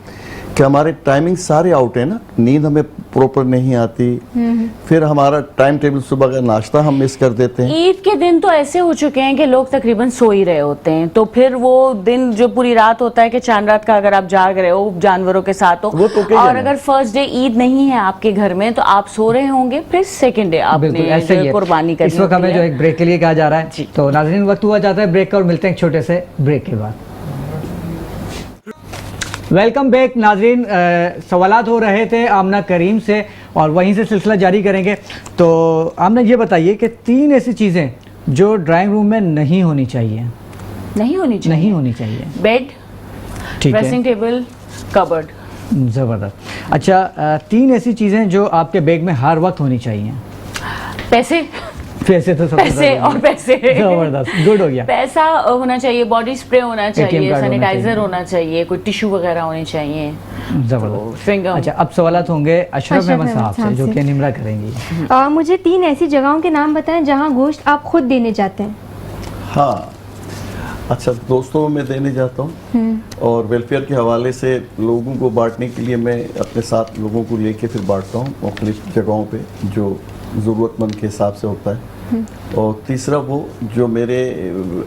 कि हमारे टाइमिंग सारे आउट है ना, नींद हमें प्रॉपर नहीं आती, फिर हमारा टाइम टेबल, सुबह का नाश्ता हम मिस कर देते हैं। ईद के दिन तो ऐसे हो चुके हैं कि लोग तकरीबन सो ही रहे होते हैं, तो फिर वो दिन जो पूरी रात होता है कि चांद रात का, अगर आप जाग रहे हो जानवरों के साथ हो, वो तो क्या और है? अगर फर्स्ट डे ईद नहीं है आपके घर में तो आप सो रहे होंगे, फिर सेकंड डे बिल्कुल आपने ऐसे ही जो है। कुर्बानी करनी इस वक्त हमें होती जो है। एक ब्रेक के लिए कहा जा रहा है, तो नाज़रीन वक्त हुआ जाता है ब्रेक का और मिलते हैं एक छोटे से ब्रेक के बाद। वेलकम बैक नाज़रीन, सवालात हो रहे थे आमना करीम से और वहीं से सिलसिला जारी करेंगे। तो आमना ये बताइए कि 3 ऐसी चीज़ें जो ड्राइंग रूम में नहीं होनी चाहिए। नहीं होनी चाहिए। नहीं होनी चाहिए, बेड, ठीक है, ड्रेसिंग टेबल, कबर्ड। ज़बरदस्त। अच्छा, 3 ऐसी चीज़ें जो आपके बैग में हर वक्त होनी चाहिए। पैसे, पैसे तो सबसे पैसे ज़रूरी और है। पैसे। ज़बरदस्त, गुड हो गया। पैसा होना चाहिए, बॉडी स्प्रे होना चाहिए, card होना सैनिटाइजर चाहिए। होना चाहिए, कोई टिश्यू वगैरह होने चाहिए, ज़बरदस्त। Chewing gum. अच्छा, अब सवालात होंगे अशरफ अशरफ अहमद साहब से, अहमद जो साहब कि से। निमरा करेंगी। मुझे 3 ऐसी जगहों के नाम बताएं जहाँ गोश्त आप खुद देने जाते हैं। हाँ, अच्छा, दोस्तों में देने जाता हूँ और वेलफेयर के हवाले से लोगों को बांटने के लिए मैं अपने साथ लोगों को लेके फिर बांटता हूँ मुख्तलिफ जगहों पे जो ज़रूरतमंद के हिसाब से होता है। और तीसरा वो जो मेरे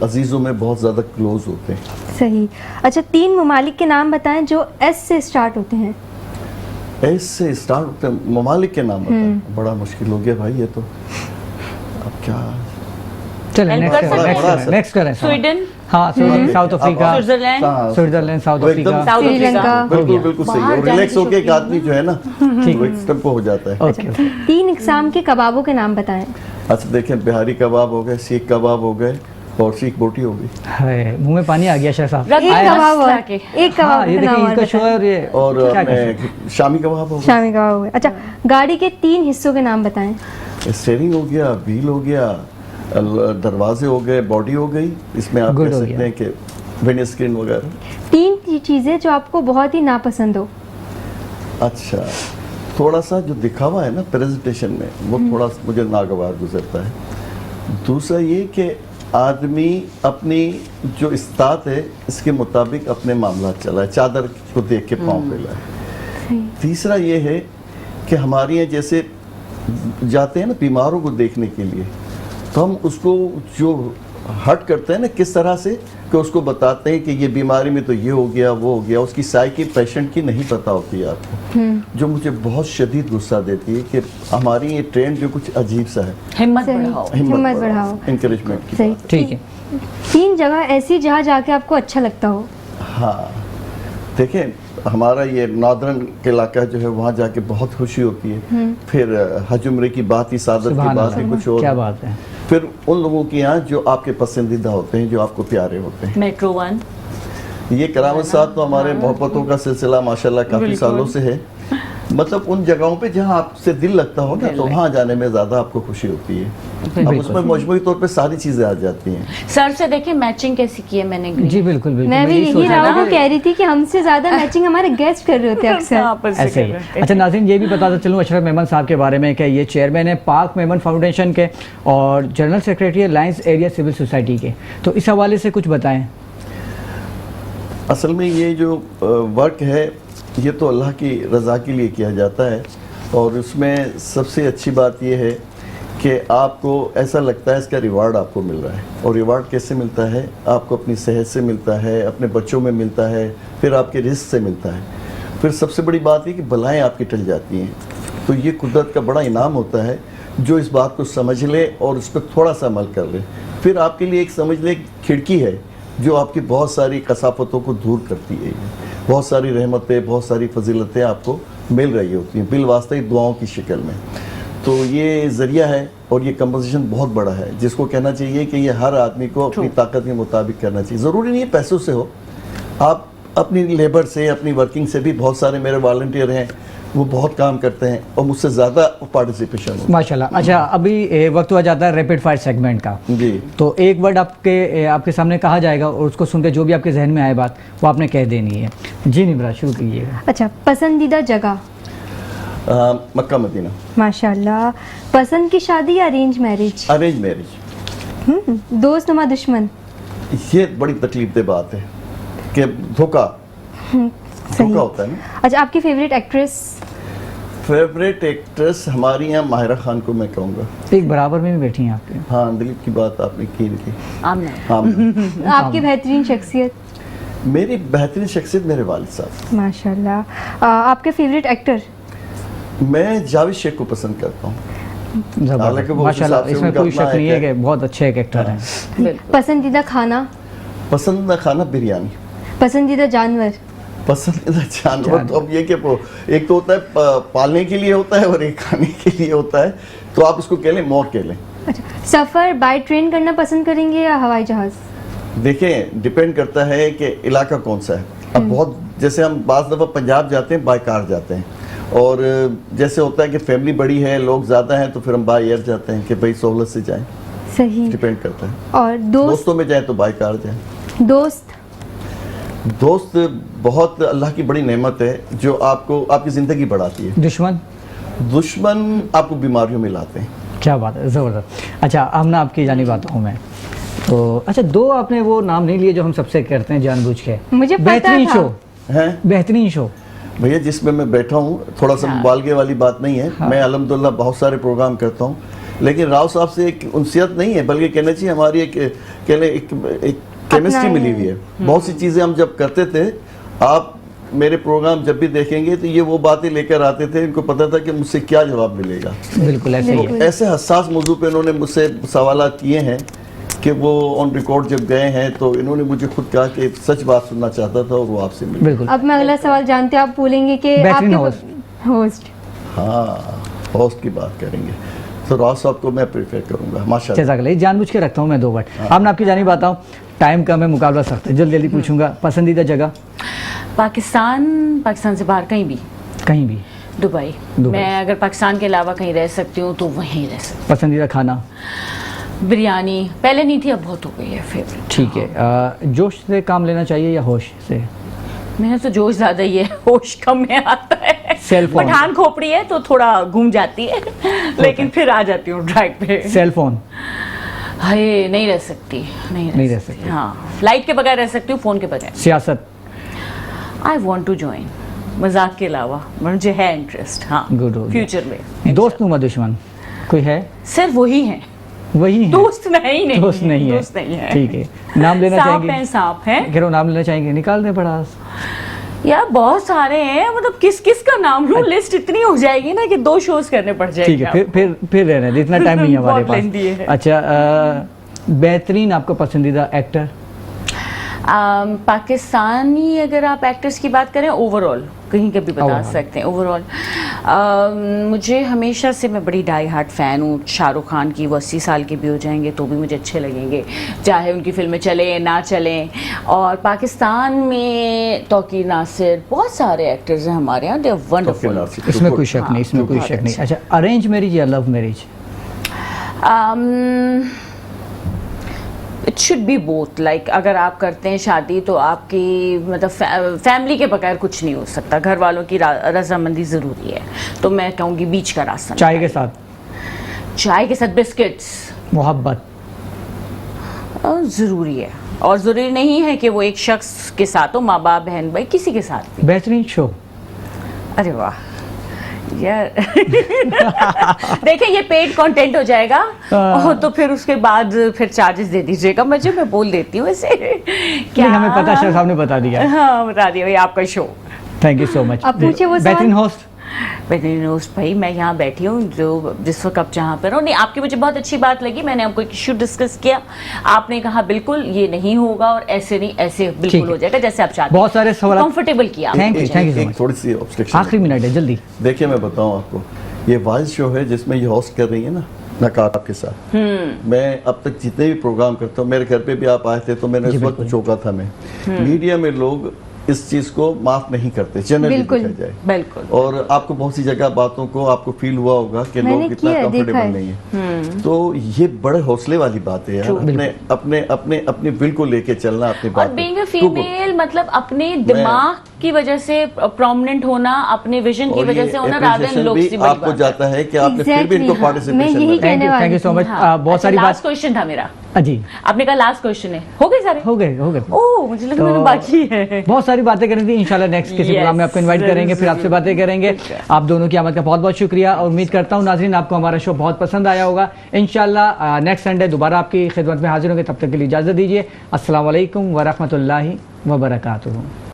अजीज़ों में बहुत ज़्यादा क्लोज होते हैं। सही। अच्छा, 3 ममालिक के नाम बताएं जो एस से स्टार्ट होते हैं। एस से स्टार्ट होते हैं, ममालिक के नाम बताएं, बड़ा मुश्किल हो गया भाई ये तो। अब क्या, चलें Help नेक्स्ट कर करें, सकते नेक्स्ट हैं। करें, नेक्स्ट करें। स्वीडन, हाँ, स्वीडन, साउथ अफ्रीका, स्विट्जरलैंड, हाँ, स्विट्जरलैंड, साउथ वो एकदम अफ्रीका। साउथ श्रीलंका। अफ्रीका। हो बिल्कुल गया। बिल्कुल सही। बाहर और जाने रिलैक्स की होके एक शौकीन आदमी जो है ना वो एक स्टेप हो जाता है। ओके। 3 इकसाम के कबाबों के नाम बताएं। अच्छा देखें, बिहारी कबाब हो गए, सीख कबाब हो गए और सीख बोटी हो गई। हाय, मुंह में पानी आ गया शाह साहब। रख- एक आया कबाब और, लाके। एक हाँ, कबाब ये का नाम देखिए और इनका शो बताएं। है और ये और क्या कह सकते हैं? शामी कबाब हो गए, शामी कबाब हो गए। अच्छा, गाड़ी के 3 हिस्सों के नाम बताएं। स्टेयरिंग हो गया, व्हील हो गया, दरवाजे हो गए, बॉडी हो गई। इसमें आप Good कह हो सकते गया। हैं कि विंड स्क्रीन वगैरह। 3 चीज़ें जो आपको बहुत ही नापसंद हो। अच्छा, थोड़ा सा जो दिखावा है ना प्रेजेंटेशन में, वो थोड़ा मुझे नागवार गुजरता है। दूसरा ये कि आदमी अपनी जो इस्तात है इसके मुताबिक अपने मामला चलाए, चादर को देख के पाँव फैलाए। तीसरा ये है कि हमारे यहाँ जैसे जाते हैं ना बीमारों को देखने के लिए, तो हम उसको जो हट करते हैं ना किस तरह से, कि उसको बताते हैं कि ये बीमारी में तो ये हो गया, वो हो गया, उसकी साइकी पेशेंट की नहीं पता होती है आपको। जो मुझे बहुत शदीद गुस्सा देती है कि हमारी ये ट्रेंड जो कुछ अजीब सा है। हिम्मत सही। बढ़ाओ। हिम्मत बढ़ाओ। इंकरेजमेंट की सही। बात। ठीक है। 3 जगह ऐसी जहाँ जाके आपको अच्छा लगता हो। हाँ, देखें, हमारा ये नॉर्दर्न के इलाका जो है वहाँ जाके बहुत खुशी होती है। फिर हज उम्रे की बात ही, सादत की सुभान बात ही अल्लाह, कुछ और क्या है। बात है। फिर उन लोगों के यहाँ जो आपके पसंदीदा होते हैं, जो आपको प्यारे होते हैं। मेट्रो 1, ये करामत साहब तो हमारे मोहब्बतों का सिलसिला माशाल्लाह काफी बिल्कुल। सालों से है। मतलब उन जगहों पे जहाँ आपसे दिल लगता हो ना, तो वहाँ जाने में ज्यादा आपको खुशी होती है। अब उसमें मजमूई तौर पे सारी चीजें आ जाती हैं। सर से देखें मैचिंग कैसी की है मैंने green। जी बिल्कुल बिल्कुल, मैं भी यही यही सोच रहा राव था को कि कह रही थी कि हमसे ज्यादा मैचिंग हमारे गेस्ट कर रहे होते हैं अक्सर। आपस से ऐसे कर ही। रहे थे। अच्छा नाज़रीन, ये भी बताता चलूँ अशरफ मेमन साहब के बारे में कि ये चेयरमैन है पाक मेमन फाउंडेशन के और जनरल सेक्रेटरी है लायंस एरिया सिविल सोसाइटी के। तो इस हवाले से कुछ बताएं। असल में ये जो वर्क है ये तो अल्लाह की रज़ा के लिए किया जाता है, और उसमें सबसे अच्छी बात ये है कि आपको ऐसा लगता है इसका रिवार्ड आपको मिल रहा है। और रिवार्ड कैसे मिलता है? आपको अपनी सेहत से मिलता है, अपने बच्चों में मिलता है, फिर आपके रिस्क से मिलता है। फिर सबसे बड़ी बात ये कि बलाएँ आपकी टल जाती हैं। तो ये कुदरत का बड़ा इनाम होता है जो इस बात को समझ ले और उस पर थोड़ा सा अमल कर ले। फिर आपके लिए एक समझ ले खिड़की है जो आपकी बहुत सारी कसाफतों को दूर करती है। बहुत सारी रहमतें, बहुत सारी फजीलतें आपको मिल रही होती हैं, बिल वास्ते दुआओं की शक्ल में। तो ये ज़रिया है और ये कंपोजिशन बहुत बड़ा है, जिसको कहना चाहिए कि ये हर आदमी को अपनी ताकत के मुताबिक करना चाहिए। ज़रूरी नहीं है पैसों से हो, आप अपनी लेबर से, अपनी वर्किंग से भी। बहुत सारे मेरे वॉलंटियर हैं, वो बहुत काम करते हैं और मुझसे ज़्यादा पार्टिसिपेशन होता माशाल्लाह। अच्छा, अभी वक्त हुआ जाता है रैपिड फायर सेगमेंट का। है। जी, तो एक वर्ड आपके सामने कहा जाएगा और उसको सुनकर जो भी आपके जहन में आए बात वो आपने कह देनी है। जी निमरा, शुरू कीजिएगा। अच्छा, पसंदीदा जगह? Mecca Medina. माशाल्लाह। पसंद की शादी या अरेंज मैरिज? Arrange marriage. दोस्त नुमा दुश्मन? ये बड़ी तकलीफ दे बात है कि धोखा। सही। धोखा होता है ना। अच्छा, आपकी फेवरेट एक्ट्रेस? फेवरेट एक्ट्रेस हमारी यहाँ माहिरा खान को मैं कहूँगा। एक बराबर में भी बैठी हैं आपके। हाँ, दिलीप की बात आपने की थी। आमना। हाँ, आपकी बेहतरीन शख्सियत? मेरी बेहतरीन शख्सियत मेरे वालिद साहब। माशाल्लाह। आपके फेवरेट एक्टर? मैं जावेद शेख को पसंद करता हूँ। हालांकि वो उस माशाल्लाह, हिसाब से इसमें उनका कोई अपना शक नहीं एक है कि बहुत अच्छे एक एक्टर हैं। बिल्कुल। पसंदीदा खाना? पसंदीदा खाना बिरयानी। पसंदीदा जानवर? पसंदीदा जानवर तो अब ये कि एक तो होता है पालने के लिए होता है और एक खाने के लिए होता है, तो आप इसको कह लें मोर कह लें। अच्छा, सफ़र बाय ट्रेन करना पसंद करेंगे या हवाई जहाज़? देखें, डिपेंड करता है कि इलाका कौन सा है। अब बहुत जैसे हम बाज़ दफ़ा पंजाब जाते हैं बाय कार जाते हैं, और जैसे होता है कि फैमिली बड़ी है, लोग ज़्यादा हैं, तो फिर हम बाय एयर जाते हैं कि भाई सहूलत से जाएं। सही। डिपेंड करता है। और दोस्तों में जाएं तो बाय कार जाएं। दोस्त बहुत अल्लाह की बड़ी नेमत है जो आपको आपकी ज़िंदगी बढ़ाती है। दुश्मन आपको बीमारियों में लाते हैं। क्या बात है, ज़बरदस्त। अच्छा, हम ना आपकी जानिब आता हूँ मैं तो। अच्छा, दो आपने वो नाम नहीं लिए जो हम सबसे करते हैं जानबूझ के। मुझे पता बेहतरीन था। शो हैं बेहतरीन शो भैया जिसमें मैं बैठा हूँ, थोड़ा सा मुबालगे वाली बात नहीं है। मैं अल्हम्दुलिल्लाह बहुत सारे प्रोग्राम करता हूँ, लेकिन राव साहब से एक उनसियत नहीं है, बल्कि कहना चाहिए हमारी एक केमिस्ट्री मिली हुई है। बहुत सी चीज़ें हम जब करते थे, आप मेरे प्रोग्राम जब भी देखेंगे तो ये वो बातें लेकर आते थे, इनको पता था कि मुझसे क्या जवाब मिलेगा। बिल्कुल ऐसे ही है। ऐसे हसास मौजू पे इन्होंने मुझसे सवालात किए हैं कि वो ऑन रिकॉर्ड जब गए हैं तो इन्होंने मुझे खुद कहा कि सच बात सुनना चाहता था और वो आपसे मिला। बिल्कुल। अब मैं अगला सवाल जानते हैं, आप बोलेंगे कि बेहतरीन आपके होस्ट। हाँ, होस्ट की बात करेंगे तो राव साहब को मैं प्रेफर करूंगा माशाल्लाह। जज़ाकल्लाह, जानबूझ के रखता हूँ मैं 2 वर्ड। अब मैं आपकी जानिब आता हूँ, टाइम कम है, मुकाबला सख्त है, जल्दी जल्दी पूछूंगा। पसंदीदा जगह? पाकिस्तान से बाहर कहीं भी? कहीं भी। दुबई। मैं अगर पाकिस्तान के अलावा कहीं रह सकती हूँ तो वहीं रह सकती पसंदीदा खाना? हूँ। बिरयानी पहले नहीं थी, अब बहुत हो गई है फेवरेट। ठीक है। जोश से काम लेना चाहिए या होश से? मेरा तो जोश ज़्यादा ही है, होश कम में आता है। Cell phone? पठान खोपड़ी है तो थोड़ा घूम जाती है, लेकिन फिर आ जाती हूँ ड्राइव पे। Cell phone? हाय, नहीं रह सकती, नहीं रह सकती। हाँ, फ्लाइट के बगैर रह सकती हूँ, फ़ोन के बगैर। सियासत? आई वॉन्ट टू ज्वाइन, मजाक के अलावा मुझे है इंटरेस्ट। हाँ, गुड हो फ्यूचर में। दोस्त नुमा दुश्मन कोई है? सिर्फ वही है, वही है? दोस्त नहीं दोस्त नहीं है। दोस्त नहीं है। ठीक है। नाम लेना चाहेंगे? सांप है। कह रहा हूँ, नाम लेना चाहेंगे? निकाल दें बड़ा। यार बहुत सारे हैं, मतलब किस किस का नाम लूं, लिस्ट इतनी हो जाएगी ना कि 2 शोज करने पड़ जाएंगे। ठीक है, फिर रहने दे, इतना टाइम नहीं है हमारे बहुत lengthy है। पास। अच्छा, बेहतरीन आपका पसंदीदा एक्टर? पाकिस्तानी अगर आप एक्टर्स की बात करें, ओवरऑल कहीं का भी बता Overall। सकते हैं। ओवरऑल मुझे हमेशा से, मैं बड़ी डाई हार्ट फ़ैन हूँ शाहरुख खान की। वो 80 साल के भी हो जाएंगे तो भी मुझे अच्छे लगेंगे, चाहे उनकी फिल्में चलें ना चलें। और पाकिस्तान में तौकीर नासिर, बहुत सारे एक्टर्स हैं हमारे यहाँ, दे आर वंडरफुल। इसमें कोई शक नहीं, इसमें कोई शक नहीं। अच्छा, अरेंज मैरिज या love marriage? It should be both. Like अगर आप करते हैं शादी तो आपकी मतलब फैमिली के बगैर कुछ नहीं हो सकता, घर वालों की रजामंदी ज़रूरी है। तो मैं कहूँगी बीच का रास्ता। चाय के साथ? चाय के साथ बिस्किट्स। मोहब्बत? ज़रूरी है, और ज़रूरी नहीं है कि वो एक शख्स के साथ हो, माँ बाप बहन भाई किसी के साथ भी। बेहतरीन शो? अरे वाह यार देखिए, ये पेड कंटेंट हो जाएगा और तो फिर उसके बाद फिर चार्जेस दे दीजिएगा मुझे, मैं बोल देती हूँ इसे। क्या हमें पता, शेफ साहब ने बता दिया। हाँ, बता दिया भाई, आपका show. Thank you so much. अब पूछे वो बेहतरीन होस्ट? बेहतरीन होस्ट भाई, मैं यहाँ बैठी हूँ जो जिस वक्त आप जहाँ पर हो। नहीं, आपकी मुझे बहुत अच्छी बात लगी, मैंने आपको एक इशू डिस्कस किया, आपने कहा बिल्कुल ये नहीं होगा और ऐसे नहीं, ऐसे बिल्कुल हो जाएगा जैसे आप चाहते हैं। बहुत सारे सवाल कंफर्टेबल किया। Thank you, thank you so much. थोड़ी सी ऑब्स्ट्रक्शन, आखिरी मिनट है, जल्दी। देखिए मैं बताऊं आपको, ये वाइज शो है जिसमें ये होस्ट कर रही है ना नकाब के साथ। मैं अब तक जितने भी प्रोग्राम करता हूँ, मेरे घर पे भी आप आए थे तो मैंने उस वक्त चौंका था मैं। मीडिया में लोग इस चीज को माफ नहीं करते, जनरली देखा जाए। बिल्कुल। और आपको बहुत सी जगह बातों को आपको फील हुआ होगा कि लोग इतना कंफर्टेबल नहीं है। तो ये बड़े हौसले वाली बात है यार, अपने अपने अपने अपने विल को लेके चलना, अपनी बात। और बीइंग अ फीमेल मतलब अपने दिमाग की वजह से प्रोमिनेंट होना, अपने विजन की वजह से होना, रादर देन लुक्स की। आपको जाता है कि आपने फिर भी इनको participation. Thank you so much. बहुत सारी बात। लास्ट क्वेश्चन था मेरा। जी आपने कहा लास्ट क्वेश्चन है, हो गए सारे? हो गए ओह मुझे लगा मैंने बाकी है। बहुत सारी बातें करनी थी, इंशाल्लाह नेक्स्ट किसी Yes, प्रोग्राम में आपको इनवाइट करेंगे, फिर आपसे बातें करेंगे। आप दोनों की आमद का बहुत बहुत शुक्रिया और उम्मीद करता हूँ नाज़रीन आपको हमारा शो बहुत पसंद आया होगा। इंशाल्लाह नेक्स्ट संडे दोबारा आपकी खिदमत में हाजिर होंगे, तब तक के लिए इजाज़त दीजिए। अस्सलाम वालेकुम व रहमतुल्लाहि व बरकातुहू।